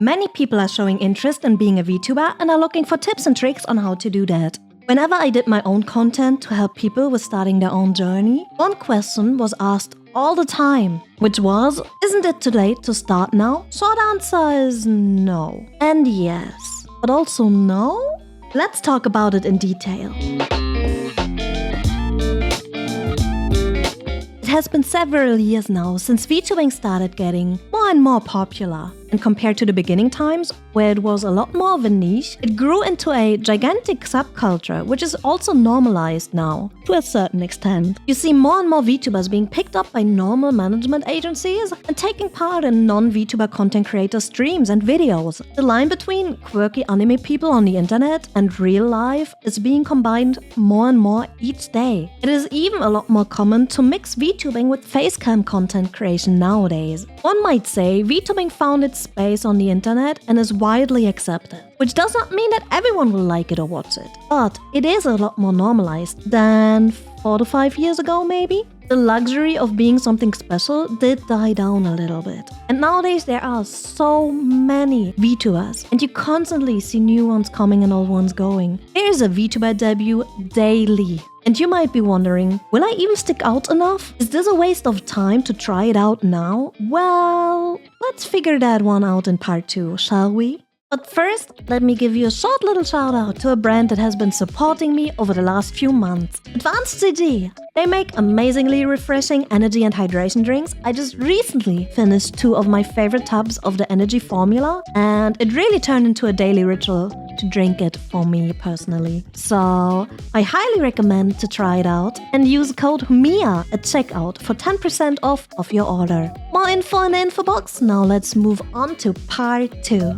Many people are showing interest in being a VTuber and are looking for tips and tricks on how to do that. Whenever I did my own content to help people with starting their own journey, one question was asked all the time, which was, isn't it too late to start now? Short answer is no. And yes, but also no? Let's talk about it in detail. It has been several years now since VTubing started getting more and more popular. And compared to the beginning times, where it was a lot more of a niche, it grew into a gigantic subculture, which is also normalized now, to a certain extent. You see more and more VTubers being picked up by normal management agencies and taking part in non-VTuber content creator streams and videos. The line between quirky anime people on the internet and real life is being combined more and more each day. It is even a lot more common to mix VTubing with facecam content creation nowadays. One might say VTubing found its space on the internet and is widely accepted, which does not mean that everyone will like it or watch it, but it is a lot more normalized than 4 to 5 years ago maybe. The luxury of being something special did die down a little bit, and nowadays there are so many VTubers and you constantly see new ones coming and old ones going. There is a VTuber debut daily. And you might be wondering, will I even stick out enough? Is this a waste of time to try it out now? Well, let's figure that one out in part 2, shall we? But first, let me give you a short little shout out to a brand that has been supporting me over the last few months. AdvancedGG. They make amazingly refreshing energy and hydration drinks. I just recently finished 2 of my favorite tubs of the energy formula, and it really turned into a daily ritual to drink it for me personally. So I highly recommend to try it out and use code Miya at checkout for 10% off of your order. More info in the info box. Now let's move on to part 2.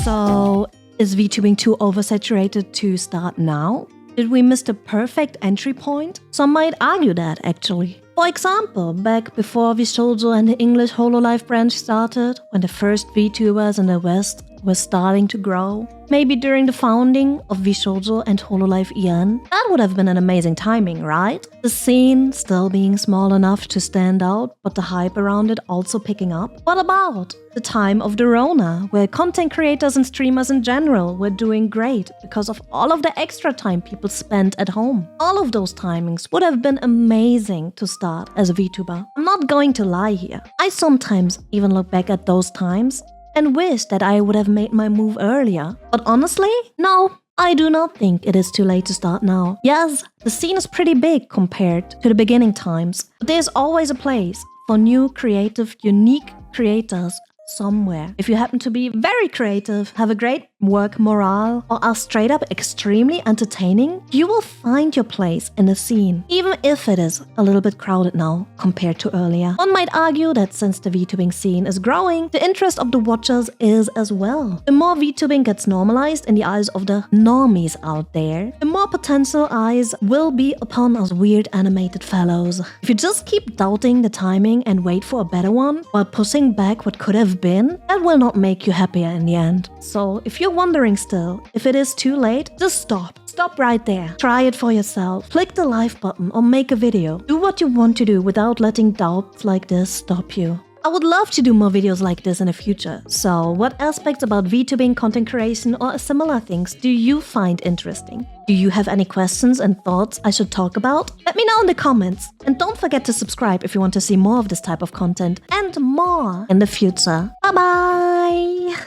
So, is VTubing too oversaturated to start now? Did we miss the perfect entry point? Some might argue that, actually. For example, back before VShojo and the English Hololive branch started, when the first VTubers in the West were starting to grow, maybe during the founding of VShojo and Hololive EN, that would have been an amazing timing, right? The scene still being small enough to stand out, but the hype around it also picking up. What about the time of the Rona, where content creators and streamers in general were doing great because of all of the extra time people spent at home? All of those timings would have been amazing to start as a VTuber. I'm not going to lie here. I sometimes even look back at those times and wish that I would have made my move earlier. But honestly, no, I do not think it is too late to start now. Yes, the scene is pretty big compared to the beginning times, but there's always a place for new, creative, unique creators somewhere. If you happen to be very creative, have a great work morale, or are straight up extremely entertaining, you will find your place in the scene, even if it is a little bit crowded now compared to earlier. One might argue that since the VTubing scene is growing, the interest of the watchers is as well. The more VTubing gets normalized in the eyes of the normies out there, the more potential eyes will be upon us weird animated fellows. If you just keep doubting the timing and wait for a better one, while pushing back what could have been, that will not make you happier in the end. So if you're wondering still if it is too late, just stop. Stop right there. Try it for yourself. Click the like button or make a video. Do what you want to do without letting doubts like this stop you. I would love to do more videos like this in the future. So what aspects about VTubing, content creation or similar things do you find interesting? Do you have any questions and thoughts I should talk about? Let me know in the comments. And don't forget to subscribe if you want to see more of this type of content and more in the future. Bye bye!